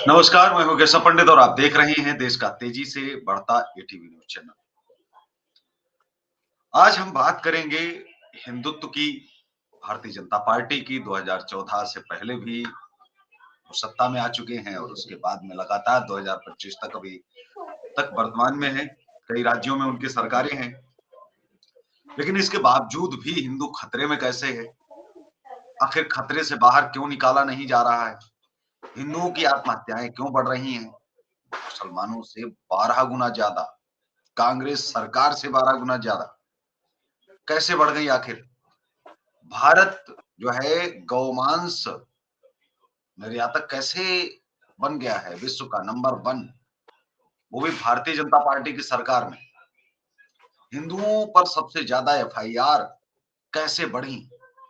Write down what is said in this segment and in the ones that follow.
नमस्कार, मैं हूँ केशव पंडित और आप देख रहे हैं देश का तेजी से बढ़ता एटीवी न्यूज़ चैनल। आज हम बात करेंगे हिंदुत्व की, भारतीय जनता पार्टी की। 2014 से पहले भी वो सत्ता में आ चुके हैं और उसके बाद में लगातार 2025 तक अभी तक वर्तमान में है। कई राज्यों में उनकी सरकारें हैं, लेकिन इसके बावजूद भी हिंदू खतरे में कैसे है? आखिर खतरे से बाहर क्यों निकाला नहीं जा रहा है? हिंदुओं की आत्महत्याएं क्यों बढ़ रही हैं? मुसलमानों से 12 गुना ज्यादा, कांग्रेस सरकार से 12 गुना ज्यादा कैसे बढ़ गई आखिर? भारत जो है गौमांस निर्यातक कैसे बन गया है विश्व का नंबर 1, वो भी भारतीय जनता पार्टी की सरकार में। हिंदुओं पर सबसे ज्यादा एफआईआर कैसे बढ़ी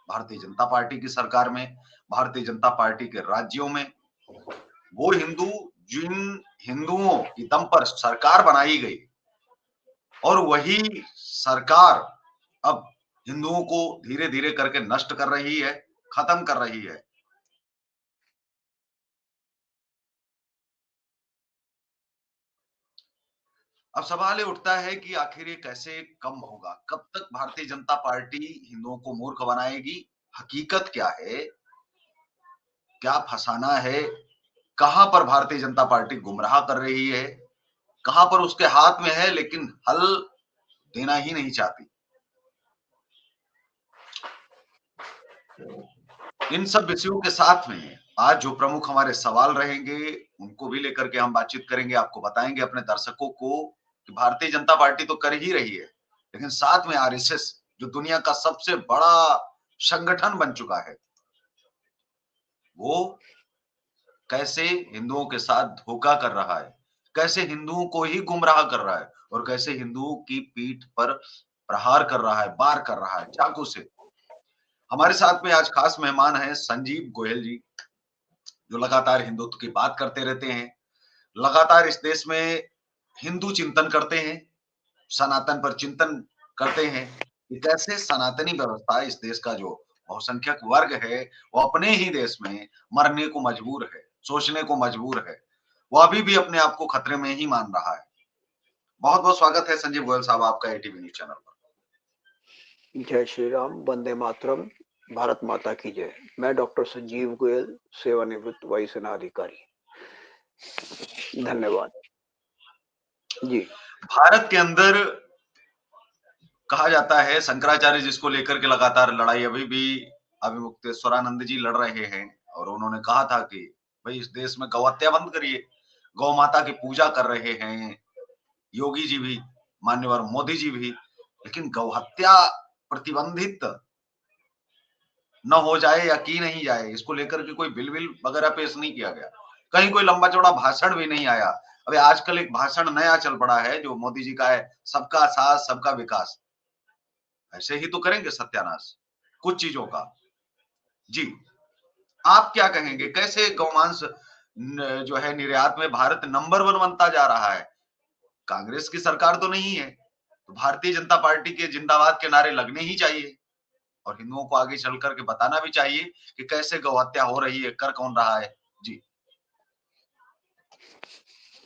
भारतीय जनता पार्टी की सरकार में, भारतीय जनता पार्टी के राज्यों में। वो हिंदू जिन हिंदुओं की दम पर सरकार बनाई गई और वही सरकार अब हिंदुओं को धीरे धीरे करके नष्ट कर रही है, खत्म कर रही है। अब सवाल ये उठता है कि आखिर ये कैसे कम होगा? कब तक भारतीय जनता पार्टी हिंदुओं को मूर्ख बनाएगी? हकीकत क्या है? क्या फसाना है? कहां पर भारतीय जनता पार्टी गुमराह कर रही है? कहां पर उसके हाथ में है लेकिन हल देना ही नहीं चाहती? इन सब विषयों के साथ में आज जो प्रमुख हमारे सवाल रहेंगे, उनको भी लेकर के हम बातचीत करेंगे। आपको बताएंगे अपने दर्शकों को कि भारतीय जनता पार्टी तो कर ही रही है, लेकिन साथ में आरएसएस जो दुनिया का सबसे बड़ा संगठन बन चुका है, वो कैसे हिंदुओं के साथ धोखा कर रहा है, कैसे हिंदुओं को ही गुमराह कर रहा है और कैसे हिंदुओं की पीठ पर प्रहार कर रहा है, वार कर रहा है चाकू से। हमारे साथ में आज खास मेहमान हैं संजीव गोयल जी, जो लगातार हिंदुत्व की बात करते रहते हैं, लगातार इस देश में हिंदू चिंतन करते हैं, सनातन पर चिंतन करते हैं कि कैसे सनातनी व्यवस्था इस देश का जो बहुसंख्यक वर्ग है, वो अपने ही देश में मरने को मजबूर है, सोचने को मजबूर है। वो अभी भी अपने आप को खतरे में ही मान रहा है। बहुत-बहुत स्वागत है संजीव गोयल साहब आपका एटीवी न्यूज़ चैनल पर। जय श्री राम, वंदे मातरम, भारत माता की जय। मैं डॉक्टर संजीव गोयल, सेवानिवृत्त वायुसेना अधिकारी। धन्यवाद जी। भारत के अंदर कहा जाता है, शंकराचार्य जिसको लेकर के लगातार लड़ाई अभी भी अभिमुक्तेश्वरानंद जी लड़ रहे हैं और उन्होंने कहा था कि भाई इस देश में गौ हत्या बंद करिए, गौ माता की पूजा कर रहे हैं योगी जी भी, मान्यवर मोदी जी भी, लेकिन गौ हत्या प्रतिबंधित न हो जाए या की नहीं जाए, इसको लेकर के कोई बिल विल वगैरह पेश नहीं किया गया। कहीं कोई लंबा चौड़ा भाषण भी नहीं आया। अभी आजकल एक भाषण नया चल पड़ा है जो मोदी जी का है, सबका साथ सबका विकास। ऐसे ही तो करेंगे सत्यानाश कुछ चीजों का। जी, आप क्या कहेंगे? कैसे गौमांस जो है निर्यात में भारत नंबर 1 बनता जा रहा है? कांग्रेस की सरकार तो नहीं है, तो भारतीय जनता पार्टी के जिंदाबाद के नारे लगने ही चाहिए और हिंदुओं को आगे चल करके बताना भी चाहिए कि कैसे गौ हत्या हो रही है, कर कौन रहा है। जी।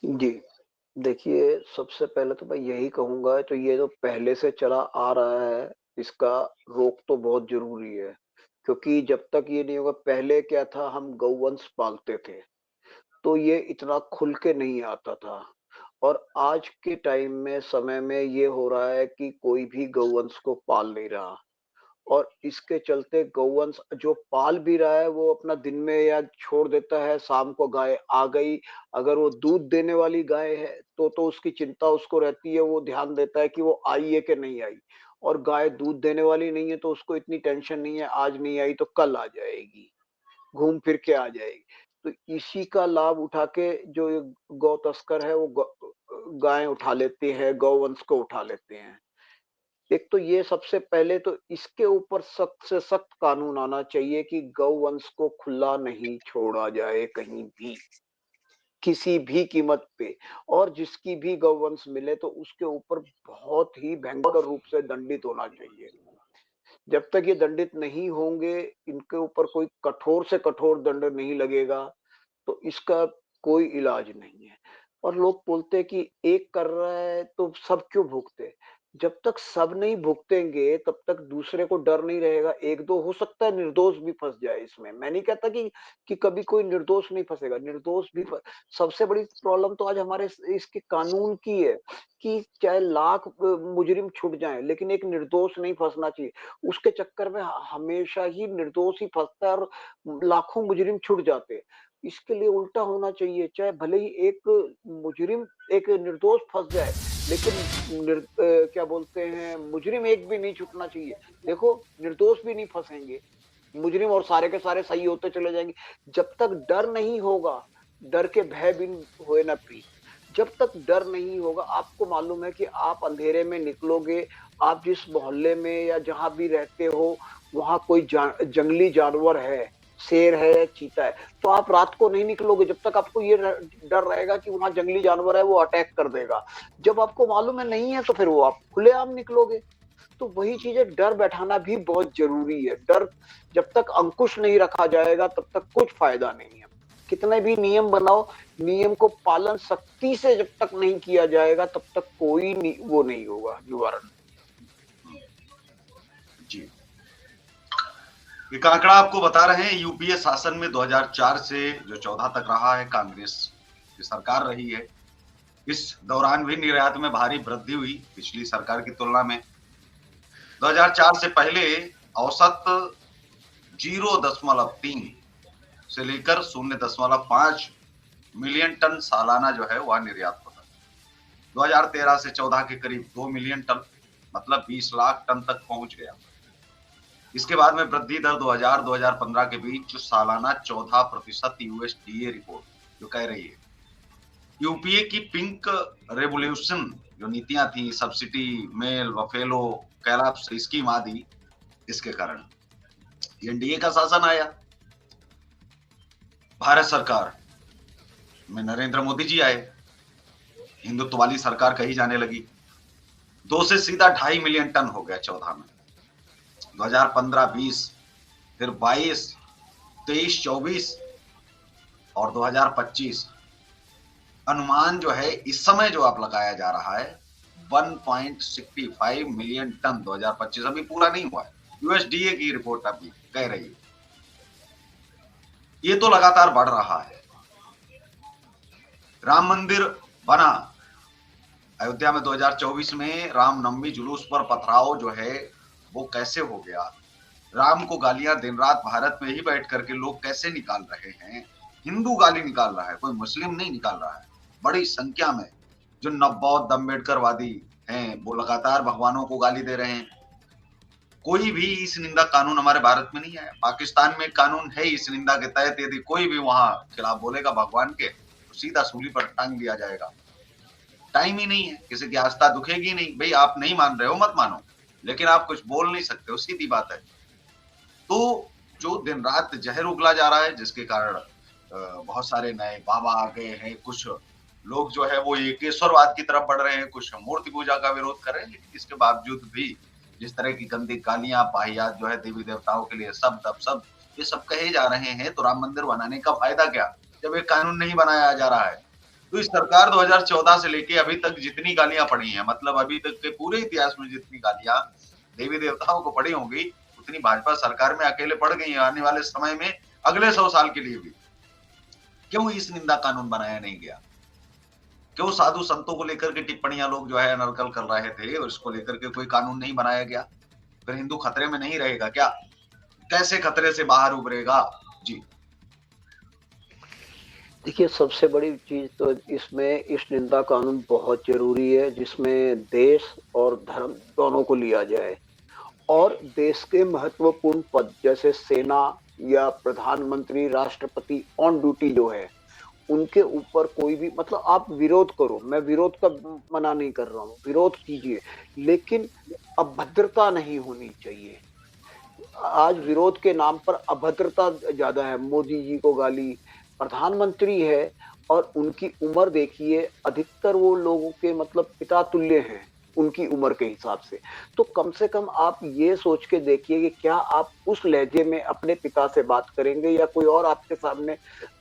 जी, देखिए, सबसे पहले तो मैं यही कहूँगा, तो ये जो पहले से चला आ रहा है, इसका रोक तो बहुत ज़रूरी है, क्योंकि जब तक ये नहीं होगा, पहले क्या था, हम गौवंश पालते थे, तो ये इतना खुल के नहीं आता था। और आज के टाइम में, समय में ये हो रहा है कि कोई भी गौवंश को पाल नहीं रहा। और इसके चलते गौवंश जो पाल भी रहा है, वो अपना दिन में या छोड़ देता है, शाम को गाय आ गई। अगर वो दूध देने वाली गाय है, तो उसकी चिंता उसको रहती है, वो ध्यान देता है कि वो आई है कि नहीं आई। और गाय दूध देने वाली नहीं है, तो उसको इतनी टेंशन नहीं है, आज नहीं आई तो कल आ जाएगी, घूम फिर के आ जाएगी। तो इसी का लाभ उठा के जो ये गौ तस्कर है, वो गाय उठा लेते हैं, गौवंश को उठा लेते हैं। एक तो ये सबसे पहले तो इसके ऊपर सख्त से सख्त कानून आना चाहिए कि गौवंश को खुला नहीं छोड़ा जाए कहीं भी, किसी भी कीमत पे। और जिसकी भी गौवंश मिले तो उसके ऊपर बहुत ही भयंकर रूप से दंडित होना चाहिए। जब तक ये दंडित नहीं होंगे, इनके ऊपर कोई कठोर से कठोर दंड नहीं लगेगा, तो इसका कोई इलाज नहीं है। और लोग बोलते हैं कि एक कर रहा है तो सब क्यों भुगते? जब तक सब नहीं भुगतेंगे तब तक दूसरे को डर नहीं रहेगा। 1-2 हो सकता है निर्दोष भी फँस जाए इसमें। मैं नहीं कहता कि कभी कोई निर्दोष नहीं फँसेगा, निर्दोष भी फ सबसे बड़ी प्रॉब्लम तो आज हमारे इसके कानून की है कि चाहे लाख मुजरिम छूट जाएँ, लेकिन एक निर्दोष नहीं फँसना चाहिए। उसके चक्कर में हमेशा ही निर्दोष ही फँसता है और लाखों मुजरिम छूट जाते हैं। इसके लिए उल्टा होना चाहिए, चाहे भले ही एक मुजरिम एक निर्दोष फँस जाए, लेकिन क्या बोलते हैं मुजरिम एक भी नहीं छूटना चाहिए। देखो निर्दोष भी नहीं फँसेंगे, मुजरिम और सारे के सारे सही होते चले जाएँगे। जब तक डर नहीं होगा, डर के भय बिन होए न प्रीत। जब तक डर नहीं होगा, आपको मालूम है कि आप अंधेरे में निकलोगे, आप जिस मोहल्ले में या जहाँ भी रहते हो, वहाँ कोई जंगली जानवर है, शेर है, चीता है, तो आप रात को नहीं निकलोगे जब तक आपको ये डर रहेगा कि वहाँ जंगली जानवर है, वो अटैक कर देगा। जब आपको मालूम है नहीं है, तो फिर वो आप खुलेआम निकलोगे। तो वही चीज़ें डर बैठाना भी बहुत ज़रूरी है। डर जब तक अंकुश नहीं रखा जाएगा तब तक कुछ फ़ायदा नहीं है। कितने भी नियम बनाओ, नियम को पालन सख्ती से जब तक नहीं किया जाएगा तब तक कोई वो नहीं होगा निवारण। जी, एक आंकड़ा आपको बता रहे हैं, यूपीए शासन में 2004 से जो 14 तक रहा है, कांग्रेस की सरकार रही है। इस दौरान भी निर्यात में भारी वृद्धि हुई पिछली सरकार की तुलना में। 2004 से पहले औसत 0.3 से लेकर 0.5 मिलियन टन सालाना जो है वह निर्यात होता है। 2013 से 14 के करीब 2 मिलियन टन, मतलब 20 लाख टन तक पहुंच गया। इसके बाद में वृद्धि दर 2000-2015 के बीच सालाना 14% यूएसडीए रिपोर्ट जो कह रही है। यूपीए की पिंक रेवोल्यूशन जो नीतियां थी, सब्सिडी, मेल, बफेलो, कैलाप्स स्कीम आदि, इसके कारण एनडीए का शासन आया। भारत सरकार में नरेंद्र मोदी जी आए, हिंदुत्व वाली सरकार कही जाने लगी। 2 से सीधा 2.5 मिलियन टन हो गया 14 में। 2015-20, फिर 22, 23-24 और 2025 अनुमान जो है इस समय जो आप लगाया जा रहा है 1.65 मिलियन टन 2025, अभी पूरा नहीं हुआ है। यूएसडीए की रिपोर्ट अभी कह रही है। ये तो लगातार बढ़ रहा है। राम मंदिर बना, अयोध्या में 2024 में रामनवमी जुलूस पर पथराव जो है वो कैसे हो गया? राम को गालियां दिन रात भारत में ही बैठ करके लोग कैसे निकाल रहे हैं? हिंदू गाली निकाल रहा है, कोई मुस्लिम नहीं निकाल रहा है। बड़ी संख्या में जो नवबौद्ध अम्बेडकरवादी हैं वो लगातार भगवानों को गाली दे रहे हैं। कोई भी इस निंदा कानून हमारे भारत में नहीं आया। पाकिस्तान में कानून है, इस निंदा के तहत यदि कोई भी वहां खिलाफ बोलेगा भगवान के तो सीधा सूली पर टांग दिया जाएगा। टाइम ही नहीं है, किसी की आस्था दुखेगी नहीं। भाई आप नहीं मान रहे हो मत मानो, लेकिन आप कुछ बोल नहीं सकते हो, सीधी बात है। तो जो दिन रात जहर उगला जा रहा है, जिसके कारण बहुत सारे नए बाबा आ गए हैं, कुछ लोग जो है वो एकेश्वरवाद की तरफ बढ़ रहे हैं, कुछ मूर्ति पूजा का विरोध कर रहे हैं, लेकिन इसके बावजूद भी जिस तरह की गंदी गालियां, वाहियात जो है देवी देवताओं के लिए सब ये सब कहे जा रहे हैं, तो राम मंदिर बनाने का फायदा क्या जब एक कानून नहीं बनाया जा रहा है? तो इस सरकार 2014 से लेके अभी तक जितनी गालियां पड़ी हैं, मतलब अभी तक के पूरे इतिहास में जितनी गालियां देवी देवताओं को पड़ी होंगी उतनी भाजपा सरकार में अकेले पड़ गई है। आने वाले समय में अगले 100 साल के लिए भी क्यों इस निंदा कानून बनाया नहीं गया? क्यों साधु संतों को लेकर के टिप्पणियां लोग जो है अनर्गल कर रहे थे और इसको लेकर के कोई कानून नहीं बनाया गया? फिर हिंदू खतरे में नहीं रहेगा क्या? कैसे खतरे से बाहर उभरेगा? जी देखिए, सबसे बड़ी चीज़ तो इसमें इस निंदा कानून बहुत ज़रूरी है, जिसमें देश और धर्म दोनों को लिया जाए और देश के महत्वपूर्ण पद जैसे सेना या प्रधानमंत्री, राष्ट्रपति ऑन ड्यूटी जो है, उनके ऊपर कोई भी मतलब आप विरोध करो, मैं विरोध का मना नहीं कर रहा हूँ, विरोध कीजिए, लेकिन अभद्रता नहीं होनी चाहिए। आज विरोध के नाम पर अभद्रता ज़्यादा है। मोदी जी को गाली, प्रधानमंत्री है और उनकी उम्र देखिए, अधिकतर वो लोगों के मतलब पिता तुल्य हैं। उनकी उम्र के हिसाब से। तो कम से कम आप ये सोच के देखिए कि क्या आप उस लहजे में अपने पिता से बात करेंगे या कोई और आपके सामने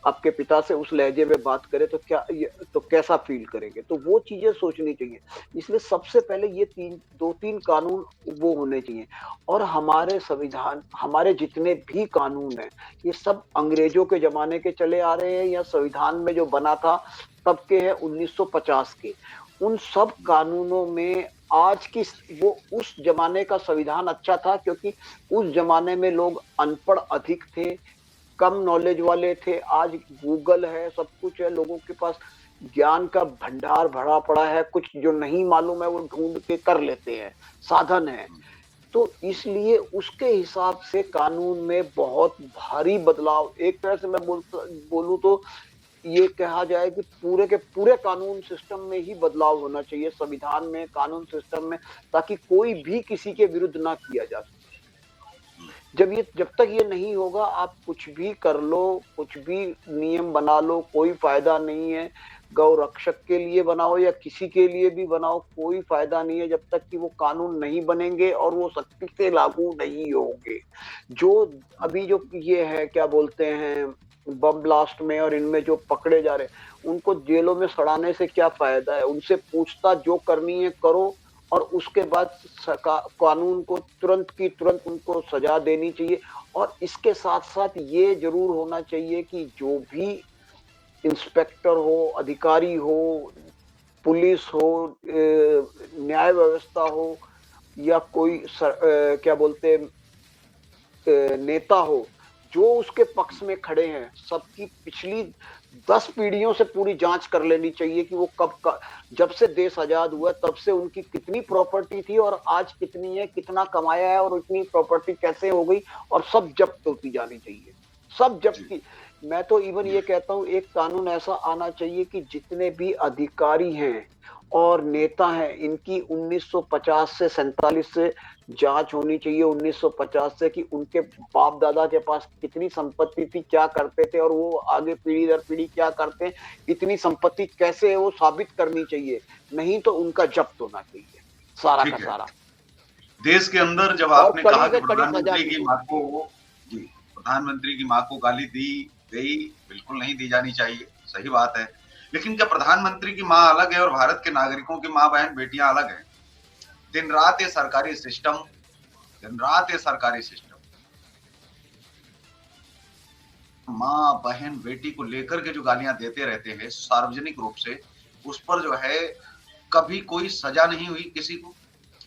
आपके पिता से उस लहजे में बात करे तो क्या ये तो कैसा फ़ील करेंगे? तो वो चीज़ें सोचनी चाहिए। इसलिए सबसे पहले ये 2-3 कानून वो होने चाहिए और हमारे संविधान हमारे जितने भी कानून हैं, ये सब अंग्रेज़ों के ज़माने के चले आ रहे हैं या संविधान में जो बना था तब के हैं 1950 के। उन सब कानूनों में आज की वो उस ज़माने का संविधान अच्छा था क्योंकि उस ज़माने में लोग अनपढ़ अधिक थे, कम नॉलेज वाले थे। आज गूगल है, सब कुछ है, लोगों के पास ज्ञान का भंडार भरा पड़ा है, कुछ जो नहीं मालूम है वो ढूँढ के कर लेते हैं, साधन है। तो इसलिए उसके हिसाब से कानून में बहुत भारी बदलाव एक तरह से मैं बोलूँ तो ये कहा जाए कि पूरे के पूरे कानून सिस्टम में ही बदलाव होना चाहिए, संविधान में, कानून सिस्टम में, ताकि कोई भी किसी के विरुद्ध ना किया जा सके। जब तक ये नहीं होगा आप कुछ भी कर लो, कुछ भी नियम बना लो, कोई फ़ायदा नहीं है। गौ रक्षक के लिए बनाओ या किसी के लिए भी बनाओ, कोई फ़ायदा नहीं है जब तक कि वो कानून नहीं बनेंगे और वो सख्ती से लागू नहीं होंगे। जो अभी जो ये है क्या बोलते हैं बम ब्लास्ट में और इनमें जो पकड़े जा रहे हैं, उनको जेलों में सड़ाने से क्या फ़ायदा है? उनसे पूछताछ जो करनी है करो और उसके बाद कानून को तुरंत की तुरंत उनको सजा देनी चाहिए और इसके साथ साथ ये जरूर होना चाहिए कि जो भी इंस्पेक्टर हो, अधिकारी हो, पुलिस हो, न्याय व्यवस्था हो या कोई क्या बोलते हैं नेता हो, जो उसके पक्ष में खड़े हैं, सबकी पिछली 10 पीढ़ियों से पूरी जांच कर लेनी चाहिए कि वो जब से देश आजाद हुआ तब से उनकी कितनी प्रॉपर्टी थी और आज कितनी है, कितना कमाया है और इतनी प्रॉपर्टी कैसे हो गई और सब जब्त होती जानी चाहिए। सब जब्त की मैं तो इवन ये कहता हूँ एक कानून ऐसा आना चाहिए कि जितने भी अधिकारी हैं और नेता हैं इनकी 1950 से 47 से जांच होनी चाहिए 1950 से कि उनके बाप दादा के पास कितनी संपत्ति थी, क्या करते थे और वो आगे पीढ़ी दर पीढ़ी क्या करते हैं, इतनी संपत्ति कैसे है वो साबित करनी चाहिए, नहीं तो उनका जब्त होना चाहिए सारा का ठीक है। सारा। देश के अंदर जब और आपने कहा कड़ी कि से कड़ी सजा प्रधानमंत्री की की जाए। मां को जी प्रधानमंत्री की मां को गाली दी गई, बिल्कुल नहीं दी जानी चाहिए, सही बात है। लेकिन क्या प्रधानमंत्री की मां अलग है और भारत के नागरिकों की मां बहन बेटियां अलग हैं? दिन रात ये सरकारी सिस्टम, दिन रात ये सरकारी सिस्टम माँ, बहन, बेटी को लेकर के जो गालियाँ देते रहते हैं सार्वजनिक रूप से, उस पर जो है कभी कोई सजा नहीं हुई किसी को,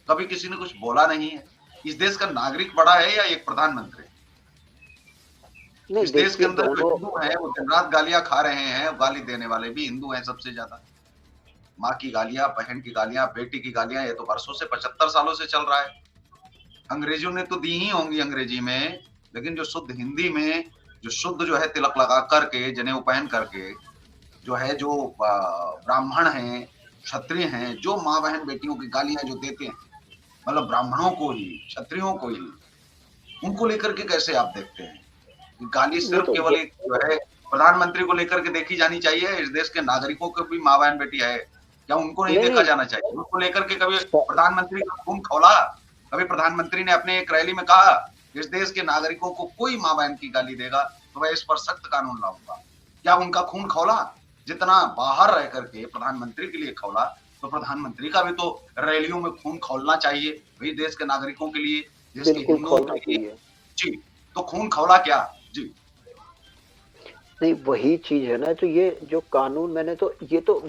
कभी किसी ने कुछ बोला नहीं है। इस देश का नागरिक बड़ा है या एक प्रधानमंत्री? नहीं इस देश के देखिए अंदर जो दोनों हिंदू हैं वो दिन रात गालियाँ खा रहे हैं, गाली देने वाले भी हिंदू हैं सबसे ज़्यादा। माँ की गालियाँ, बहन की गालियाँ, बेटी की गालियाँ, ये तो वर्षों से 75 सालों से चल रहा है। अंग्रेजों ने तो दी ही होंगी अंग्रेजी में, लेकिन जो शुद्ध हिंदी में, जो शुद्ध जो है तिलक लगा करके, जनेऊ पहन करके, जो है जो ब्राह्मण हैं, क्षत्रिय हैं, जो माँ बहन बेटियों की गालियाँ जो देते हैं, मतलब ब्राह्मणों को ही, क्षत्रियों को ही, उनको लेकर के कैसे आप देखते हैं? गाली ये सिर्फ तो केवल एक जो है प्रधानमंत्री को लेकर के देखी जानी चाहिए, इस देश के नागरिकों को भी माँ बहन बेटी है, क्या उनको नहीं नहीं देखा नहीं जाना चाहिए? उनको लेकर के कभी प्रधानमंत्री का खून खौला? कभी प्रधानमंत्री ने अपने एक रैली में कहा, इस देश के नागरिकों को कोई माँ बहन की गाली देगा तो मैं इस पर सख्त कानून लाऊंगा। क्या उनका खून खौला? जितना बाहर रह करके प्रधानमंत्री के लिए खौला, तो प्रधानमंत्री का भी तो रैलियों में खून खौलना चाहिए, वही देश के नागरिकों के लिए, देश के बिल्कुल हिंदुओं खोलना के लिए। चाहिए। जी, तो खून खौला क्या? जी। नहीं वही चीज है ना तो ये जो कानून मैंने तो ये तो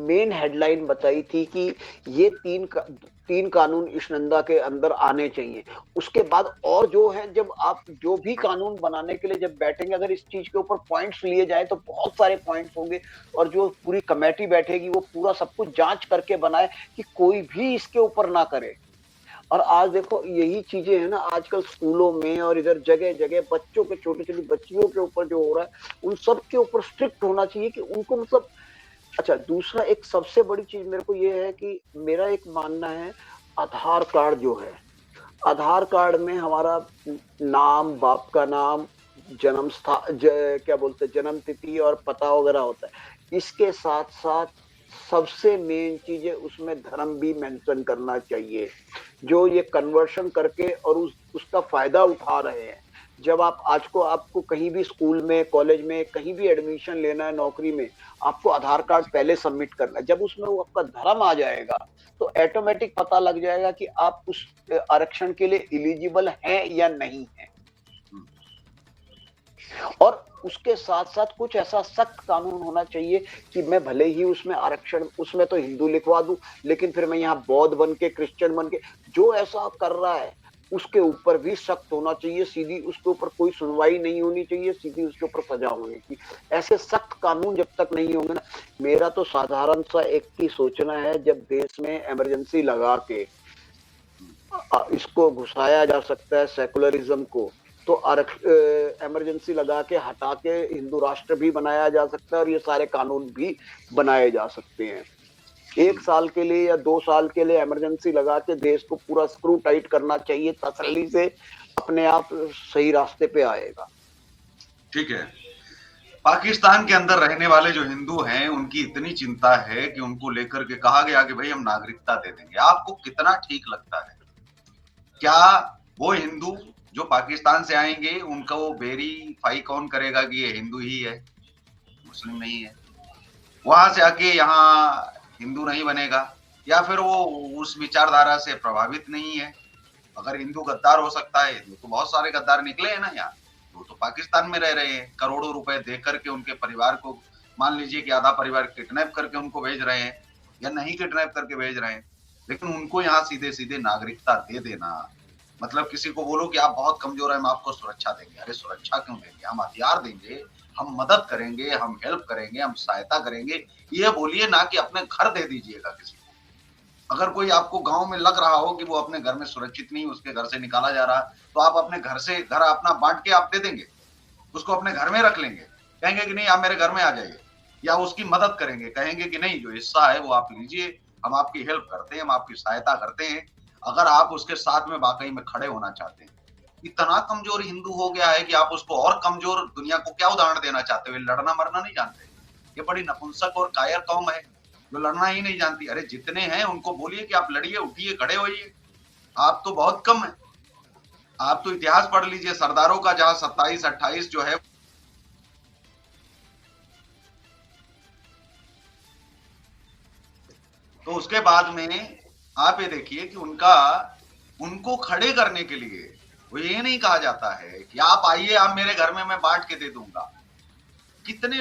मेन हेडलाइन बताई थी कि ये तीन कानून इस नंदा के अंदर आने चाहिए। उसके बाद और जो है जब आप जो भी कानून बनाने के लिए जब बैठेंगे अगर इस चीज के ऊपर पॉइंट्स लिए जाए तो बहुत सारे पॉइंट्स होंगे और जो पूरी कमेटी बैठेगी वो पूरा सब कुछ जांच करके बनाए कि कोई भी इसके ऊपर ना करे। और आज देखो यही चीजें है ना आजकल स्कूलों में और इधर जगह जगह बच्चों के छोटी छोटी बच्चियों के ऊपर जो हो रहा है उन सब के ऊपर स्ट्रिक्ट होना चाहिए कि उनको मतलब अच्छा दूसरा एक सबसे बड़ी चीज मेरे को ये है कि मेरा एक मानना है आधार कार्ड जो है आधार कार्ड में हमारा नाम बाप का नाम क्या बोलते हैं जन्म तिथि और पता वगैरह होता है इसके साथ साथ सबसे मेन चीज है उसमें धर्म भी मेंशन करना चाहिए। जो ये कन्वर्शन करके और उसका फायदा उठा रहे हैं। जब आप आज को आपको कहीं भी स्कूल में, कॉलेज में, कहीं भी एडमिशन लेना है, नौकरी में, आपको आधार कार्ड पहले सबमिट करना है। जब उसमें वो आपका धर्म आ जाएगा तो ऑटोमेटिक पता लग जाएगा कि आप उस आरक्षण के लिए एलिजिबल हैं या नहीं है। और उसके साथ साथ कुछ ऐसा सख्त कानून होना चाहिए कि मैं भले ही उसमें आरक्षण, उसमें तो हिंदू लिखवा दूं, लेकिन फिर मैं यहाँ बौद्ध बन के, क्रिश्चियन बन के, जो ऐसा कर रहा है उसके ऊपर भी सख्त होना चाहिए। सीधी उसके ऊपर कोई सुनवाई नहीं होनी चाहिए, सीधी उसके ऊपर सजा होनी चाहिए। ऐसे सख्त कानून जब तक नहीं होंगे ना, मेरा तो साधारण सा एक ही सोचना है, जब देश में इमरजेंसी लगा के इसको घुसाया जा सकता है सेकुलरिज्म को, तो इमरजेंसी लगा के हटा के हिंदू राष्ट्र भी बनाया जा सकता है और ये सारे कानून भी बनाए जा सकते हैं। 1 साल के लिए या 2 साल के लिए इमरजेंसी लगा के देश को पूरा स्क्रू टाइट करना चाहिए, तसल्ली से अपने आप सही रास्ते पे आएगा। ठीक है। पाकिस्तान के अंदर रहने वाले जो हिंदू हैं उनकी इतनी चिंता है कि उनको लेकर के कहा गया कि भाई हम नागरिकता दे देंगे। आपको कितना ठीक लगता है? क्या वो हिंदू जो पाकिस्तान से आएंगे उनका वो वेरीफाई कौन करेगा कि ये हिंदू ही है, मुस्लिम नहीं है? वहां से आके यहाँ हिंदू नहीं बनेगा, या फिर वो उस विचारधारा से प्रभावित नहीं है? अगर हिंदू गद्दार हो सकता है, हिंदू तो बहुत सारे गद्दार निकले हैं ना यहाँ। वो तो पाकिस्तान में रह रहे हैं, करोड़ों रुपए दे करके उनके परिवार को, मान लीजिए कि आधा परिवार किडनैप करके उनको भेज रहे हैं या नहीं किडनैप करके भेज रहे हैं, लेकिन उनको यहाँ सीधे सीधे नागरिकता दे देना, मतलब किसी को बोलो कि आप बहुत कमजोर है, हम आपको सुरक्षा देंगे। अरे सुरक्षा क्यों देंगे? हम हथियार देंगे, हम मदद करेंगे, हम हेल्प करेंगे, हम सहायता करेंगे, ये बोलिए ना कि अपने घर दे दीजिएगा किसी को। अगर कोई आपको गांव में लग रहा हो कि वो अपने घर में सुरक्षित नहीं, उसके घर से निकाला जा रहा, तो आप अपने घर से, घर अपना बांट के आप दे देंगे, उसको अपने घर में रख लेंगे, कहेंगे कि नहीं आप मेरे घर में आ जाइए, या उसकी मदद करेंगे, कहेंगे कि नहीं जो हिस्सा है वो आप लीजिए, हम आपकी हेल्प करते हैं, हम आपकी सहायता करते हैं, अगर आप उसके साथ में वाकई में खड़े होना चाहते हैं। इतना कमजोर हिंदू हो गया है कि आप उसको और कमजोर दुनिया को क्या उदाहरण देना चाहते हो? लड़ना मरना नहीं जानते, ये बड़ी नपुंसक और कायर कौम है जो लड़ना ही नहीं जानती। अरे जितने हैं उनको बोलिए कि आप लड़िए, उठिए, खड़े होइए। आप तो बहुत कम है। आप तो इतिहास पढ़ लीजिए सरदारों का, जहां 27-28 जो है, तो उसके बाद में आप ये देखिए कि उनको खड़े करने के लिए वो ये नहीं कहा जाता है कि आप आइए, आप मेरे घर में, मैं बांट के दे दूंगा। कितने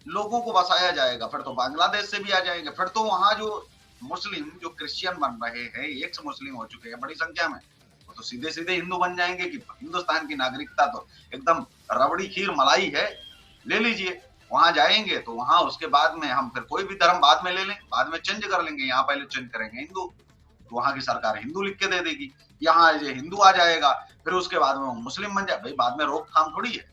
लोगों को बसाया जाएगा? फिर तो बांग्लादेश से भी आ जाएंगे, फिर तो वहां जो मुस्लिम, जो क्रिश्चियन बन रहे हैं, एक्स मुस्लिम हो चुके हैं बड़ी संख्या में, वो तो सीधे सीधे हिंदू बन जाएंगे कि हिंदुस्तान की नागरिकता तो एकदम रबड़ी खीर मलाई है, ले लीजिए। वहां जाएंगे तो वहां उसके बाद में हम फिर कोई भी धर्म बाद में ले लें, बाद में चेंज कर लेंगे, यहाँ पहले चेंज करेंगे हिंदू, तो वहां की सरकार हिंदू लिख के दे देगी। यहाँ ये हिंदू आ जाएगा, फिर उसके बाद में वो मुस्लिम बन जाए। भाई बाद में रोकथाम थोड़ी है,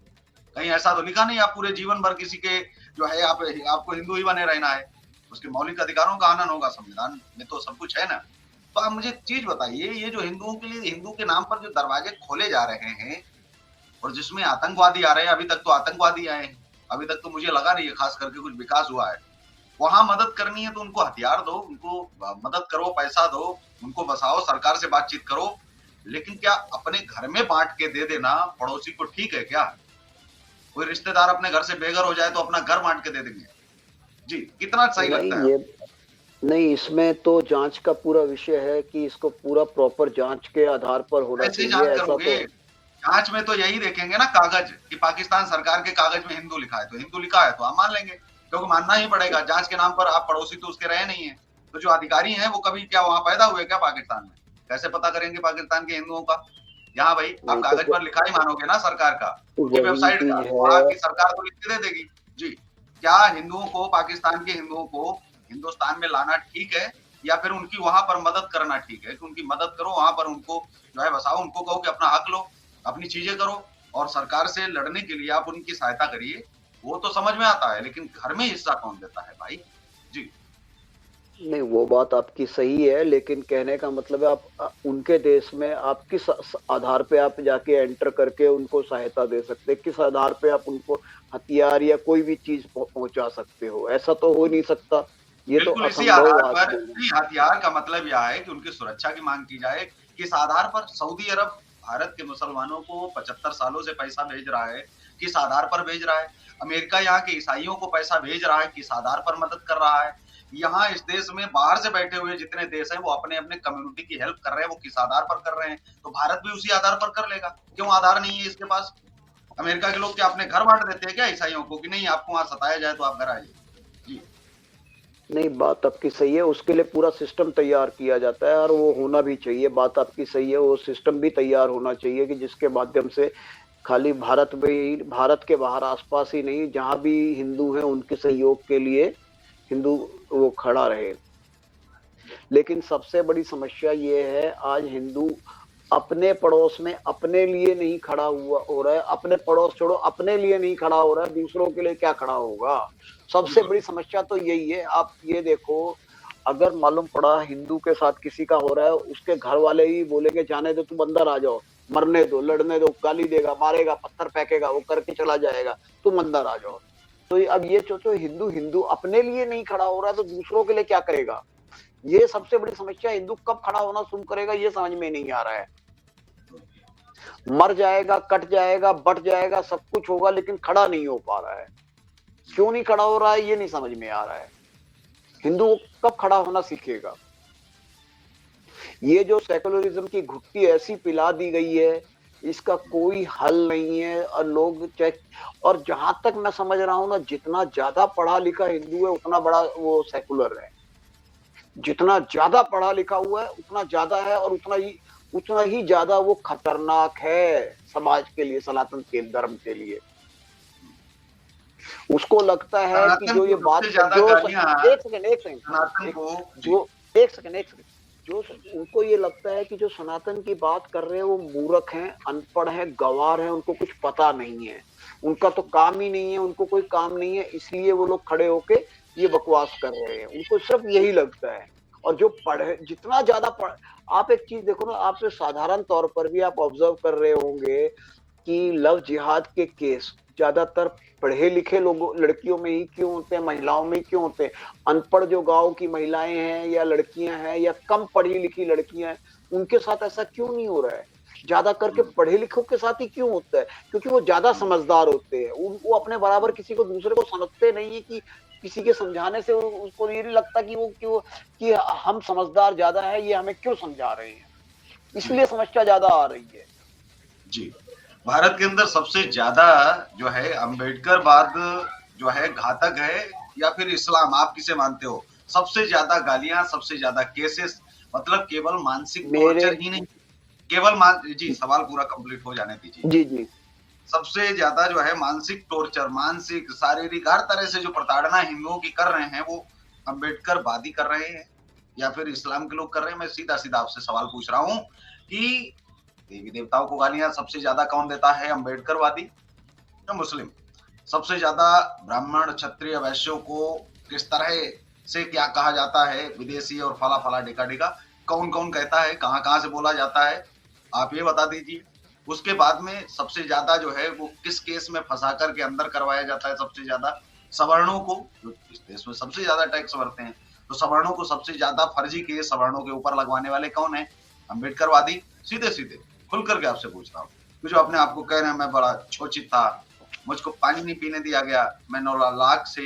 कहीं ऐसा तो लिखा नहीं आप पूरे जीवन भर किसी के जो है आपको हिंदू ही बने रहना है। उसके मौलिक अधिकारों का हनन होगा, संविधान में तो सब कुछ है ना। तो आप मुझे चीज बताइए, ये जो हिंदुओं के लिए, हिंदू के नाम पर जो दरवाजे खोले जा रहे हैं और जिसमें आतंकवादी आ रहे हैं, अभी तक तो आतंकवादी आए हैं, अभी तक तो मुझे लगा नहीं है खास करके कुछ विकास हुआ है। वहां मदद करनी है तो उनको हथियार दो, उनको मदद करो, पैसा दो, उनको बसाओ, सरकार से बातचीत करो, लेकिन क्या अपने घर में बांट के दे देना पड़ोसी को ठीक है क्या? कोई रिश्तेदार अपने घर से बेघर हो जाए तो अपना घर बांट के दे देंगे? जी, कितना सही नहीं लगता है? ये नहीं, इसमें तो जांच का पूरा विषय है कि इसको पूरा प्रॉपर जांच के आधार पर होना कैसे चाहिए, जांच ऐसा करोगे? तो। जांच में तो यही देखेंगे ना कागज, कि पाकिस्तान सरकार के कागज में हिंदू लिखा है, तो हिंदू लिखा है तो हम मान लेंगे, क्योंकि मानना ही पड़ेगा। जांच के नाम पर आप पड़ोसी तो उसके रहे नहीं है, तो जो अधिकारी हैं वो कभी क्या वहां पैदा हुए क्या पाकिस्तान में? कैसे पता करेंगे पाकिस्तान के हिंदुओं का? यहाँ भाई आप नहीं तो कागज पर लिखा ही मानोगे ना सरकार का, उनकी वही वेबसाइट चीज का, वहां है। की सरकार तो लिख के दे देगी। जी, क्या हिंदुओं को, पाकिस्तान के हिंदुओं को हिंदुस्तान में लाना ठीक है, या फिर उनकी वहां पर मदद करना ठीक है? कि उनकी मदद करो, वहां पर उनको जो है बसाओ, उनको कहो कि अपना हक लो, अपनी चीजें करो, और सरकार से लड़ने के लिए आप उनकी सहायता करिए, वो तो समझ में आता है, लेकिन घर में हिस्सा कौन देता है भाई? जी। नहीं, वो बात आपकी सही है, लेकिन कहने का मतलब है आप उनके देश में आप किस आधार पे आप जाके एंटर करके उनको सहायता दे सकते हैं, किस आधार पे आप उनको हथियार या कोई भी चीज पहुंचा सकते हो? ऐसा तो हो नहीं सकता। ये तो बिल्कुल इसी असंभव आधार बात पर, बोल रहे हैं। नहीं, हथियार का मतलब यह है कि उनकी सुरक्षा की मांग की जाए। किस आधार पर सऊदी अरब भारत के मुसलमानों को 75 सालों से पैसा भेज रहा है, किस आधार पर भेज रहा है? अमेरिका यहाँ के ईसाइयों को पैसा भेज रहा है, किस आधार पर मदद कर रहा है? यहाँ इस देश में बाहर से बैठे हुए जितने देश हैं, वो अपने-अपने कम्युनिटी की हेल्प कर रहे हैं, वो किस आधार पर कर रहे हैं? तो भारत भी उसी आधार पर कर लेगा। क्यों आधार नहीं है इसके पास? अमेरिका के लोग क्या अपने घर बाँट देते हैं क्या ईसाइयों को कि नहीं आपको वहाँ सताया जाए तो आप घर आइए? जी। नहीं, बात आपकी सही है, उसके लिए पूरा सिस्टम तैयार किया जाता है और वो होना भी चाहिए। बात आपकी सही है, वो सिस्टम भी तैयार होना चाहिए कि जिसके माध्यम से खाली भारत में ही, भारत के बाहर आसपास ही नहीं, जहाँ भी हिंदू हैं उनके सहयोग के लिए हिंदू वो खड़ा रहे। लेकिन सबसे बड़ी समस्या ये है, आज हिंदू अपने पड़ोस में अपने लिए नहीं खड़ा हुआ हो रहा है, अपने पड़ोस छोड़ो, अपने लिए नहीं खड़ा हो रहा है, दूसरों के लिए क्या खड़ा होगा? सबसे बिल्कुल। बड़ी समस्या तो यही है। आप ये देखो, अगर मालूम पड़ा हिंदू के साथ किसी का हो रहा है, उसके घर वाले ही बोलेंगे जाने दो, तुम अंदर आ जाओ, मरने दो, लड़ने दो, गाली देगा, मारेगा, पत्थर फेंकेगा, वो करके चला जाएगा, तुम अंदर आ जाओ। तो अब ये सोचो, हिंदू हिंदू अपने लिए नहीं खड़ा हो रहा है तो दूसरों के लिए क्या करेगा? ये सबसे बड़ी समस्या। हिंदू कब खड़ा होना शुरू करेगा ये समझ में नहीं आ रहा है। मर जाएगा, कट जाएगा, बट जाएगा, सब कुछ होगा, लेकिन खड़ा नहीं हो पा रहा है। क्यों नहीं खड़ा हो रहा है ये नहीं समझ में आ रहा है। हिंदू कब खड़ा होना सीखेगा? ये जो सेकुलरिज्म की घुट्टी ऐसी पिला दी गई है, इसका कोई हल नहीं है। और लोग चाहे, और जहां तक मैं समझ रहा हूं ना, जितना ज्यादा पढ़ा लिखा हिंदू है उतना बड़ा वो सेकुलर है। जितना ज्यादा पढ़ा लिखा हुआ है उतना ज्यादा है, और उतना ही ज्यादा वो खतरनाक है समाज के लिए, सनातन के धर्म के लिए। उसको लगता है कि सनातन जो ये को बात सबसे ज्यादा जो गालियां एक सेकंड, एक सेकंड, सनातन एक को। जी। जो एक सेकंड, एक सेकंड, जो उनको ये लगता है कि जो सनातन की बात कर रहे हैं वो मूर्ख हैं, अनपढ़ हैं, गंवार हैं, उनको कुछ पता नहीं है, उनका तो काम ही नहीं है, उनको कोई काम नहीं है, इसलिए वो लोग खड़े होके ये बकवास कर रहे हैं। उनको सिर्फ यही लगता है। और जो पढ़े, जितना ज्यादा पढ़, आप एक चीज देखो ना, आप साधारण तौर पर भी आप ऑब्जर्व कर रहे होंगे कि लव जिहाद के केस ज्यादातर पढ़े लिखे लोगों, लड़कियों में ही क्यों होते हैं, महिलाओं में ही क्यों होते हैं? अनपढ़ जो गांव की महिलाएं हैं या लड़कियां हैं या कम पढ़ी लिखी लड़कियां हैं, उनके साथ ऐसा क्यों नहीं हो रहा है? ज्यादा करके पढ़े लिखों के साथ ही क्यों होता है? क्योंकि वो ज्यादा समझदार होते हैं। वो अपने बराबर किसी को, दूसरे को समझते नहीं है कि किसी के समझाने से उसको ये नहीं लगता कि कि हम समझदार ज्यादा है, ये हमें क्यों समझा रहे हैं। इसलिए समस्या ज्यादा आ रही है। जी। भारत के अंदर सबसे ज्यादा जो है अम्बेडकरवाद जो है घातक है, या फिर इस्लाम, आप किसे मानते हो? सबसे ज्यादा गालियां, सबसे ज्यादा केसेस, मतलब केवल मानसिक मेरे टॉर्चर ही नहीं, केवल मान जी सवाल पूरा कंप्लीट हो जाने दीजिए। जी जी सबसे ज्यादा जो है मानसिक टॉर्चर, मानसिक, शारीरिक, हर तरह से जो प्रताड़ना हिंदुओं की कर रहे हैं, वो अम्बेडकरवादी कर रहे हैं या फिर इस्लाम के लोग कर रहे हैं? मैं सीधा सीधा आपसे सवाल पूछ रहा हूँ कि देवी देवताओं को गालियां सबसे ज्यादा कौन देता है, अम्बेडकरवादी या मुस्लिम? सबसे ज्यादा ब्राह्मण, क्षत्रिय, वैश्यों को किस तरह से क्या कहा जाता है, विदेशी और फला फला ढिका ढिका, कौन कौन कहता है, कहाँ कहाँ से बोला जाता है, आप ये बता दीजिए। उसके बाद में सबसे ज्यादा जो है वो किस केस में फंसा करके अंदर करवाया जाता है? सबसे ज्यादा सवर्णों को, जो इस देश में सबसे ज्यादा टैक्स भरते हैं, तो सवर्णों को सबसे ज्यादा फर्जी केस सवर्णों के ऊपर लगवाने वाले कौन है? अम्बेडकरवादी। सीधे सीधे खुल करके आपसे पूछ रहा हूँ। जो अपने आप को कह रहे हैं मैं बड़ा छोचित था, मुझको पानी नहीं पीने दिया गया, मैं 9 लाख से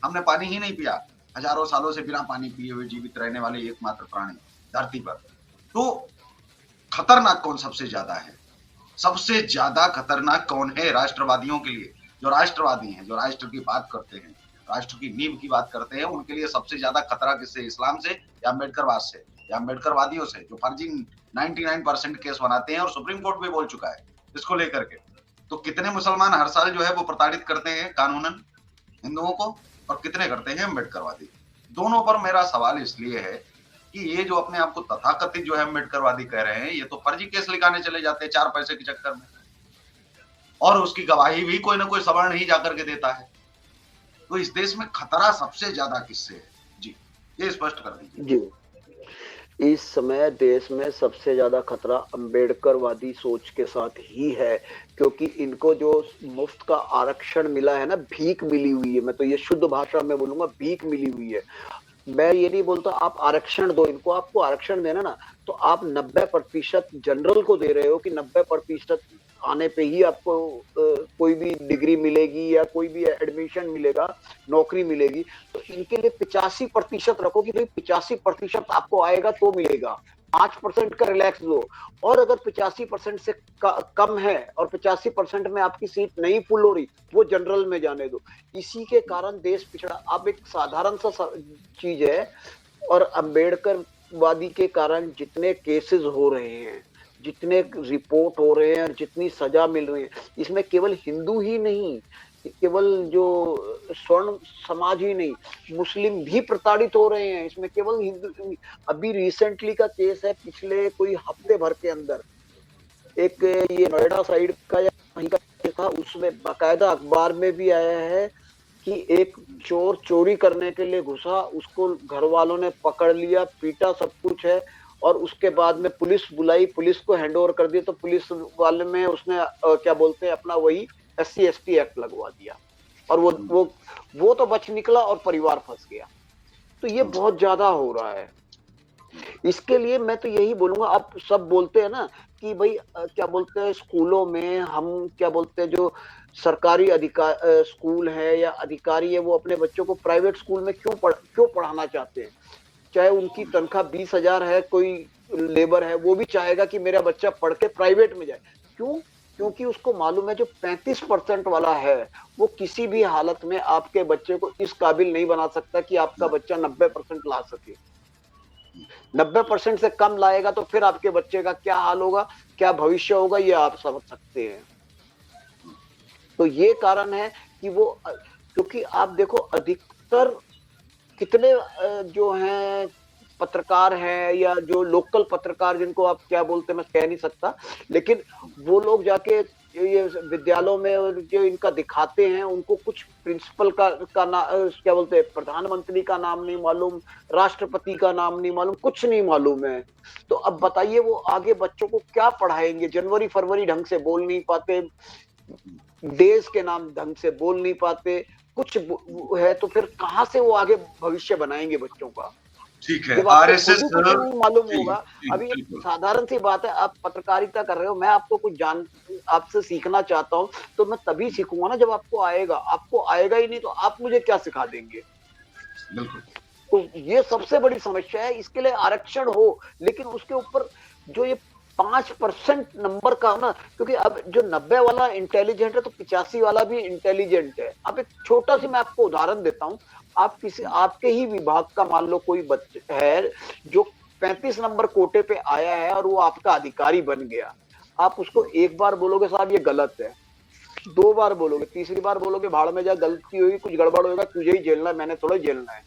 हमने पानी ही नहीं पिया, हजारों सालों से बिना पानी पिए हुए जीवित रहने वाले एकमात्र प्राणी धरती पर। तो खतरनाक कौन सबसे ज्यादा है? सबसे ज्यादा खतरनाक कौन है राष्ट्रवादियों के लिए? जो राष्ट्रवादी हैं, जो राष्ट्र की बात करते हैं, राष्ट्र की नींव की बात करते हैं, उनके लिए सबसे ज्यादा खतरा किससे? इस्लाम से या अम्बेडकरवाद से या अम्बेडकरवादियों से, जो फर्जी 99% केस बनाते हैं और सुप्रीम कोर्ट भी बोल चुका है इसको लेकर के। तो कितने मुसलमान हर साल जो है वो प्रताड़ित करते हैं कानूनन हिंदुओं को, और कितने करते हैं अम्बेडकरवादी? दोनों पर मेरा सवाल इसलिए है कि ये जो अपने आप को तथाकथित जो है अम्बेडकरवादी कह रहे हैं, ये तो फर्जी केस लिखाने चले जाते हैं 4 पैसे के चक्कर में, और उसकी गवाही भी कोई ना कोई सवर्ण ही जाकर के देता है। तो इस देश में खतरा सबसे ज्यादा किससे है? जी, ये स्पष्ट कर दीजिए। जी, इस समय देश में सबसे ज्यादा खतरा अंबेडकरवादी सोच के साथ ही है, क्योंकि इनको जो मुफ्त का आरक्षण मिला है ना, भीख मिली हुई है, मैं तो ये शुद्ध भाषा में बोलूंगा, भीख मिली हुई है। मैं ये नहीं बोलता आप आरक्षण दो इनको, आपको आरक्षण देना ना, तो आप 90% जनरल को दे रहे हो कि 90% आने पे ही आपको कोई भी डिग्री मिलेगी या कोई भी एडमिशन मिलेगा, नौकरी मिलेगी। तो इनके लिए 85% रखो कि भाई 85% आपको आएगा तो मिलेगा, 5% का रिलैक्स दो। और अगर 85% से कम है और 85% में आपकी सीट नहीं फुल हो रही, वो जनरल में जाने दो। इसी के कारण देश पिछड़ा। अब एक साधारण सा चीज है, और अंबेडकर वादी के कारण जितने केसेस हो रहे हैं, जितने रिपोर्ट हो रहे हैं और जितनी सजा मिल रही है, इसमें केवल हिंदू ही नहीं, केवल जो स्वर्ण समाज ही नहीं, मुस्लिम भी प्रताड़ित हो रहे हैं इसमें, केवल हिंदू। अभी रिसेंटली का केस है, पिछले कोई हफ्ते भर के अंदर एक ये नोएडा साइड का या कहीं का केस था, उसमें बाकायदा अखबार में भी आया है कि एक चोर चोरी करने के लिए घुसा, उसको घर वालों ने पकड़ लिया, पीटा, सब कुछ है। और उसके बाद में पुलिस बुलाई, पुलिस को हैंड ओवर कर दिया, तो पुलिस वाले में उसने क्या बोलते हैं अपना वही SC ST एक्ट लगवा दिया, और वो तो बच निकला और परिवार फंस गया। तो ये बहुत ज्यादा हो रहा है। इसके लिए मैं तो यही बोलूंगा, आप सब बोलते हैं ना कि भाई क्या बोलते हैं स्कूलों में हम क्या बोलते हैं, जो सरकारी अधिकार स्कूल है या अधिकारी है, वो अपने बच्चों को प्राइवेट स्कूल में क्यों पढ़ाना चाहते हैं। चाहे उनकी तनख्वाह 20,000 है, कोई लेबर है, वो भी चाहेगा कि मेरा बच्चा पढ़ के प्राइवेट में जाए। क्यों? क्योंकि उसको मालूम है जो 35% वाला है, वो किसी भी हालत में आपके बच्चे को इस काबिल नहीं बना सकता कि आपका बच्चा 90% ला सके। 90% से कम लाएगा तो फिर आपके बच्चे का क्या हाल होगा, क्या भविष्य होगा, ये आप समझ सकते हैं। तो ये कारण है कि वो क्योंकि आप देखो अधिकतर कितने जो हैं पत्रकार हैं या जो लोकल पत्रकार, जिनको आप क्या बोलते हैं मैं कह नहीं सकता, लेकिन वो लोग जाके ये विद्यालयों में और जो इनका दिखाते हैं, उनको कुछ प्रिंसिपल का क्या बोलते हैं, प्रधानमंत्री का नाम नहीं मालूम, राष्ट्रपति का नाम नहीं मालूम, कुछ नहीं मालूम है। तो अब बताइए वो आगे बच्चों को क्या पढ़ाएंगे, जनवरी फरवरी ढंग से बोल नहीं पाते, देश के नाम ढंग से बोल नहीं पाते, कुछ है तो फिर कहां से वो आगे भविष्य बनाएंगे बच्चों का, ठीक है। जब आपको खुद आरएसएस ही कुछ नहीं मालूम जी, होगा। जी, अभी एक बिल्कुल। साधारण सी बात है, आप पत्रकारिता कर रहे हो, मैं आपको कुछ जान आपसे सीखना चाहता हूँ, तो मैं तभी सीखूंगा ना जब आपको आएगा। आपको आएगा ही नहीं तो आप मुझे क्या सिखा देंगे। बिल्कुल। तो ये सबसे बड़ी समस्या है। इसके लिए आरक्षण हो, लेकिन उसके ऊपर जो ये 5% नंबर का ना, क्योंकि अब जो 90 वाला इंटेलिजेंट है तो 85 वाला भी इंटेलिजेंट है। अब एक छोटा सी मैं आपको उदाहरण देता हूँ। आप किसी आपके ही विभाग का मान लो कोई बच्चा है जो 35 नंबर कोटे पे आया है और वो आपका अधिकारी बन गया। आप उसको एक बार बोलोगे साहब ये गलत है, 2 बार बोलोगे, तीसरी बार बोलोगे भाड़ में जा, गलती हुई, कुछ गड़बड़ होगा, तुझे ही झेलना है, मैंने थोड़ा झेलना है।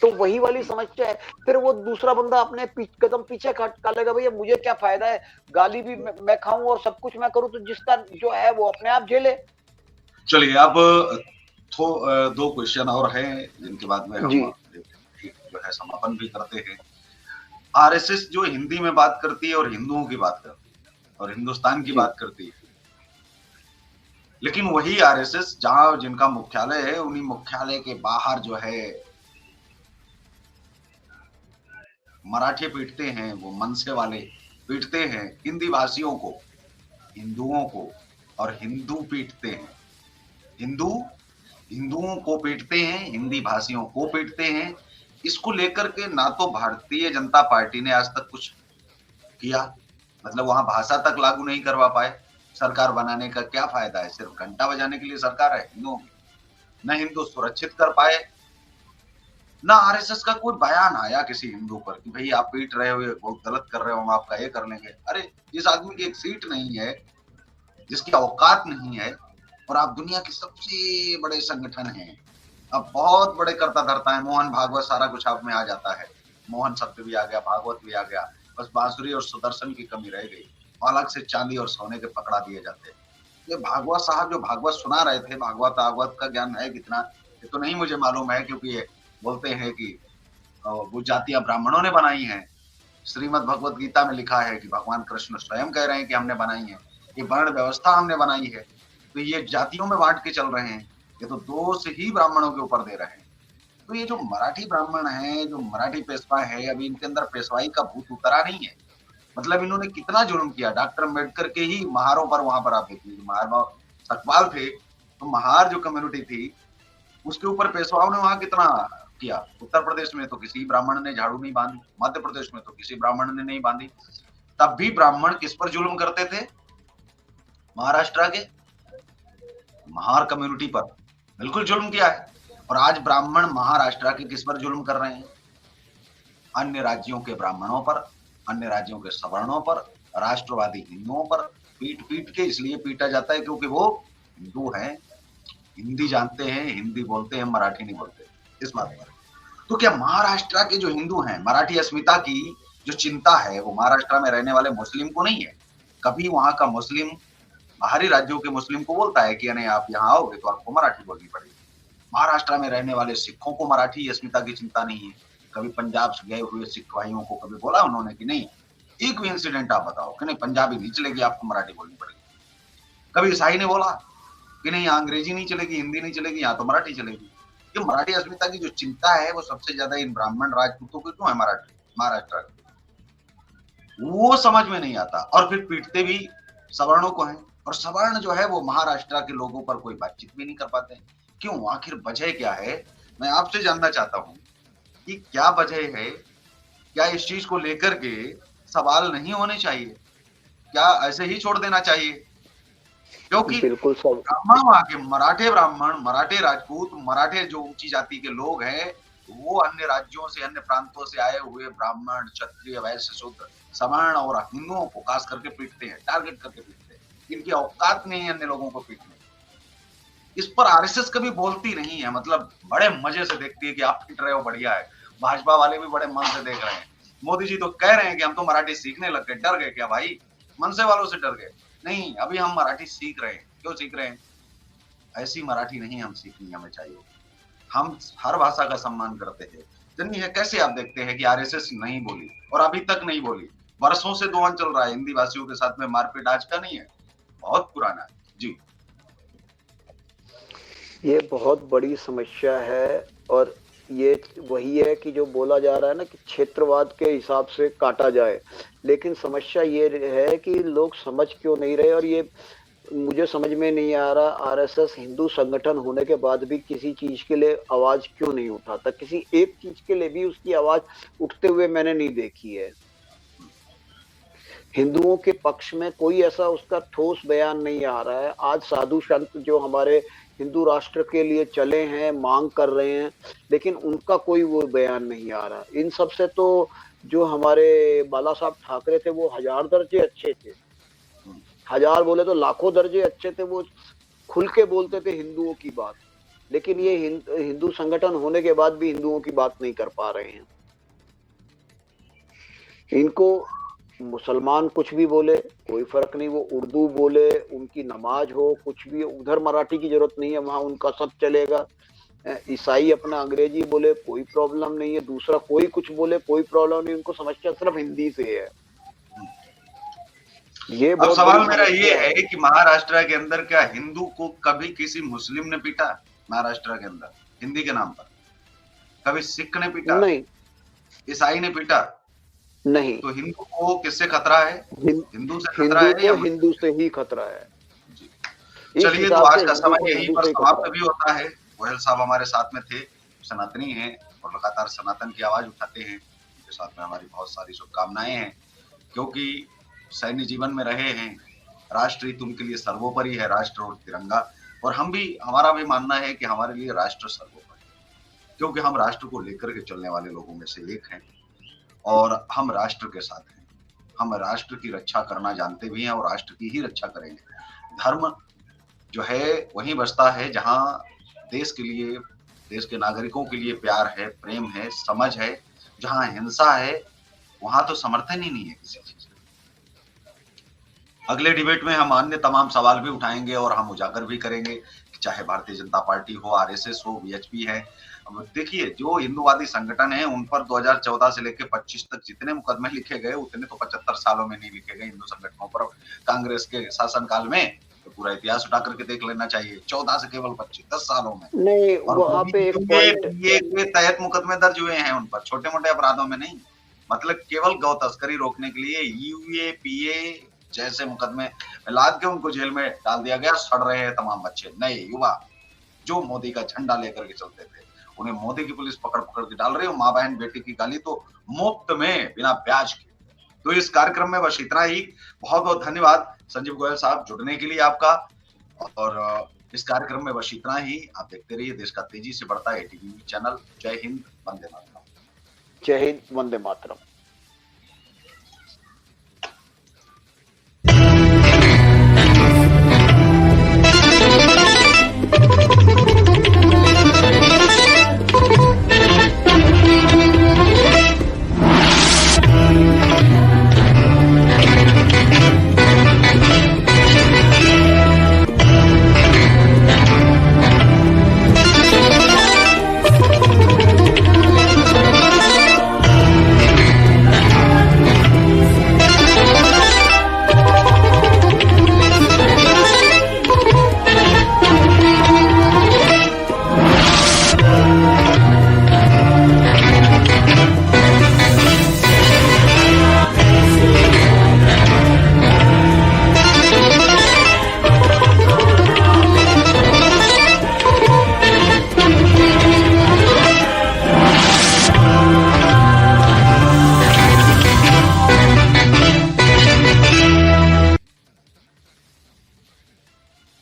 तो वही वाली समस्या है। फिर वो दूसरा बंदा अपने कदम पीछे काटेगा, भैया मुझे क्या फायदा है, गाली भी मैं खाऊं और सब कुछ मैं करूं, तो जिसका जो है वो अपने आप झेले। चलिए अब दो क्वेश्चन और हैं जिनके बाद में जी हम जो है समापन भी करते हैं। आरएसएस जो हिंदी में बात करती है और हिंदुओं की बात करती है और हिंदुस्तान की जी बात करती है, लेकिन वही आरएसएस जहां जिनका मुख्यालय है, उन्हीं मुख्यालय के बाहर जो है मराठे पीटते हैं, वो मनसे वाले पीटते हैं हिंदी भाषियों को, हिंदुओं को, और हिंदू पीटते हैं। हिंदू हिंदुओं को पीटते हैं, हिंदी भाषियों को पीटते हैं। इसको लेकर के ना तो भारतीय जनता पार्टी ने आज तक कुछ किया, मतलब वहां भाषा तक लागू नहीं करवा पाए। सरकार बनाने का क्या फायदा है, सिर्फ घंटा बजाने के लिए सरकार है हिंदुओं की। न हिंदू सुरक्षित कर पाए, ना आरएसएस का कोई बयान आया किसी हिंदू पर कि भाई आप पीट रहे हो, ये बहुत गलत कर रहे हो, हम आपका ये कर लेंगे। अरे इस आदमी की एक सीट नहीं है, जिसकी औकात नहीं है, और आप दुनिया के सबसे बड़े संगठन हैं, अब बहुत बड़े करता धरता है, मोहन भागवत सारा कुछ आप में आ जाता है, मोहन शब्द भी आ गया, भागवत भी आ गया, बस बांसुरी और सुदर्शन की कमी रह गई, अलग से चांदी और सोने के पकड़ा दिए जाते। ये भागवत साहब जो भागवत सुना रहे थे, भागवत भागवत का ज्ञान है कितना, ये तो नहीं मुझे मालूम है, क्योंकि ये बोलते हैं कि वो जातियां ब्राह्मणों ने बनाई हैं। श्रीमद् भगवत गीता में लिखा है कि भगवान कृष्ण स्वयं कह रहे हैं कि हमने बनाई है, ये वर्ण व्यवस्था हमने बनाई है, तो ये जातियों में बांट के चल रहे हैं, ये तो दोष ही ब्राह्मणों के ऊपर दे रहे हैं। तो ये जो मराठी ब्राह्मण है, जो मराठी पेशवा है, अभी इनके अंदर पेशवाई का भूत उतरा नहीं है। मतलब इन्होंने कितना जुल्म किया। डॉक्टर अम्बेडकर के ही महारों पर वहां पर आप देखिए, महार सकपाल थे, तो महार जो कम्युनिटी थी उसके ऊपर पेशवाओं ने वहां कितना किया। उत्तर प्रदेश में तो किसी ब्राह्मण ने झाड़ू नहीं बांधी, मध्य प्रदेश में तो किसी ब्राह्मण ने नहीं बांधी। तब भी ब्राह्मण किस पर जुल्म करते थे? महाराष्ट्र के महार कम्युनिटी पर बिल्कुल जुल्म किया है। और आज ब्राह्मण महाराष्ट्र के किस पर जुल्म कर रहे हैं? अन्य राज्यों के ब्राह्मणों पर, अन्य राज्यों के सवर्णों पर, राष्ट्रवादी हिंदुओं पर पीट पीट के इसलिए पीटा जाता है क्योंकि वो हिंदू हैं, हिंदी जानते हैं, हिंदी बोलते हैं, मराठी नहीं बोलते। इस बात पर तो क्या महाराष्ट्र के जो हिंदू हैं, मराठी अस्मिता की जो चिंता है वो महाराष्ट्र में रहने वाले मुस्लिम को नहीं है? कभी वहां का मुस्लिम बाहरी राज्यों के मुस्लिम को बोलता है कि नहीं आप यहाँ आओगे तो आपको मराठी बोलनी पड़ेगी? महाराष्ट्र में रहने वाले सिखों को मराठी अस्मिता की चिंता नहीं है? कभी पंजाब से गए हुए सिख भाइयों को कभी बोला उन्होंने कि नहीं, एक भी इंसिडेंट आप बताओ कि नहीं पंजाबी नहीं चलेगी, आपको मराठी बोलनी पड़ेगी? कभी ईसाई ने बोला कि नहीं यहाँ अंग्रेजी नहीं चलेगी, हिंदी नहीं चलेगी, यहाँ तो मराठी चलेगी? ये मराठी अस्मिता की जो चिंता है वो सबसे ज्यादा इन ब्राह्मण राजपूतों को क्यों है मराठी महाराष्ट्र, वो समझ में नहीं आता। और फिर पीटते भी सवर्णों को हैं, और सवर्ण जो है वो महाराष्ट्र के लोगों पर कोई बातचीत भी नहीं कर पाते। क्यों? आखिर वजह क्या है? मैं आपसे जानना चाहता हूँ कि क्या वजह है? क्या इस चीज को लेकर के सवाल नहीं होने चाहिए? क्या ऐसे ही छोड़ देना चाहिए? क्योंकि बिल्कुल सब ब्राह्मण वहां के मराठे ब्राह्मण, मराठे राजपूत, मराठे जो ऊंची जाति के लोग हैं, वो अन्य राज्यों से, अन्य प्रांतों से आए हुए ब्राह्मण, क्षत्रिय, वैश्य, शूद्र, सवर्ण और हिंदुओं को खास करके पीटते हैं, टारगेट करके पीटते हैं। इनकी औकात नहीं है अन्य लोगों को पीटने। इस पर आरएसएस कभी बोलती नहीं है, मतलब बड़े मजे से देखती है कि आप पीट रहे हो, बढ़िया है। भाजपा वाले भी बड़े मन से देख रहे हैं। मोदी जी तो कह रहे हैं कि हम तो मराठी सीखने लग गए। डर गए क्या भाई? मनसे वालों से डर गए? नहीं, अभी हम मराठी सीख रहे हैं। क्यों सीख रहे हैं? ऐसी मराठी नहीं हम सीखनी हमें चाहिए। हम हर भाषा का सम्मान करते हैं। जानिए कैसे आप देखते हैं कि आरएसएस नहीं बोली और अभी तक नहीं बोली? वर्षों से दोहन चल रहा है, हिंदी भाषियों के साथ में मारपीट आज का नहीं है, बहुत पुराना है। जी। ये बहुत बड़ी समस्या है। और ये वही है कि जो बोला जा रहा है ना कि क्षेत्रवाद के हिसाब से काटा जाए, लेकिन समस्या ये है कि लोग समझ क्यों नहीं रहे। और ये मुझे समझ में नहीं आ रहा, आरएसएस हिंदू संगठन होने के बाद भी किसी चीज के लिए आवाज क्यों नहीं उठाता? किसी एक चीज के लिए भी उसकी आवाज उठते हुए मैंने नहीं देखी है। हिंदुओं के पक्ष में कोई ऐसा उसका ठोस बयान नहीं आ रहा है। आज साधु संत जो हमारे हिंदू राष्ट्र के लिए चले हैं, मांग कर रहे हैं, लेकिन उनका कोई वो बयान नहीं आ रहा। इन सब से तो जो हमारे बाला साहब ठाकरे थे वो हजार दर्जे अच्छे थे, हजार बोले तो लाखों दर्जे अच्छे थे। वो खुल के बोलते थे हिंदुओं की बात, लेकिन ये हिंदू संगठन होने के बाद भी हिंदुओं की बात नहीं कर पा रहे हैं। इनको मुसलमान कुछ भी बोले कोई फर्क नहीं, वो उर्दू बोले, उनकी नमाज हो, कुछ भी, उधर मराठी की जरूरत नहीं है, वहां उनका सब चलेगा। ईसाई अपना अंग्रेजी बोले कोई प्रॉब्लम नहीं है, दूसरा कोई कुछ बोले कोई प्रॉब्लम नहीं, उनको समस्या सिर्फ हिंदी से है। ये अब बहुत सवाल बड़ी मेरा ये समस्या है है। कि महाराष्ट्र के अंदर क्या हिंदू को कभी किसी मुस्लिम ने पीटा? महाराष्ट्र के अंदर हिंदी के नाम पर कभी सिख ने पीटा? नहीं, ईसाई ने पीटा? नहीं। तो हिंदू को किससे खतरा है? हिंदू से खतरा हिंदू है या को मुस्लिम? हिंदू से ही खतरा है। जी। इस चलिए, तो हिसाब आज से का हिंदू को समय यहीं हिंदू पर से ही खतरा समाप्त है। भी होता है। गोयल साहब हमारे साथ में थे, सनातनी हैं और लगातार सनातन की आवाज उठाते हैं। उनके साथ में हमारी बहुत सारी शुभकामनाएं हैं, क्योंकि सैन्य जीवन में रहे हैं। राष्ट्र हित उनके लिए सर्वोपरि है, राष्ट्र और तिरंगा। और हम भी, हमारा भी मानना है कि हमारे लिए राष्ट्र सर्वोपरि, क्योंकि हम राष्ट्र को लेकर के चलने वाले लोगों में से एक हैं और हम राष्ट्र के साथ हैं। हम राष्ट्र की रक्षा करना जानते भी हैं और राष्ट्र की ही रक्षा करेंगे। धर्म जो है वहीं बसता है जहां देश के लिए, देश के नागरिकों के लिए प्यार है, प्रेम है, समझ है। जहां हिंसा है वहां तो समर्थन ही नहीं है किसी चीज का। अगले डिबेट में हम अन्य तमाम सवाल भी उठाएंगे और हम उजागर भी करेंगे, चाहे भारतीय जनता पार्टी हो, आरएसएस हो, वीएचपी है। अब देखिए, जो हिंदूवादी संगठन है उन पर 2014 से लेकर 25 तक जितने मुकदमे लिखे गए उतने तो 75 सालों में नहीं लिखे गए हिंदू संगठनों पर कांग्रेस के शासनकाल में। तो पूरा इतिहास उठा करके देख लेना चाहिए। 14 से केवल 25 10 सालों में। नहीं, और वो वहाँ भी पे एक यूए पॉइंट पीए के तहत मुकदमे दर्ज हुए हैं उन पर, छोटे-मोटे अपराधों में नहीं। मतलब केवल गौ तस्करी रोकने के लिए यूए पीए जैसे मुकदमे लाद के उनको जेल में डाल दिया गया। सड़ रहे हैं तमाम बच्चे, नए युवा, जो मोदी का झंडा लेकर के चलते थे। उन्हें मोदी की पुलिस पकड़-पकड़ के डाल रही है। माँ बहन बेटी की गाली तो मुफ्त में बिना ब्याज के। तो इस कार्यक्रम में बस इतना ही। बहुत-बहुत धन्यवाद संजीव गोयल साहब जुड़ने के लिए आपका। और इस कार्यक्रम में बस इतना ही। आप देखते रहिए देश का तेजी से बढ़ता एटीवी चैनल। जय हिंद, वंदे मातरम। जय हिंद, वंदे मातरम।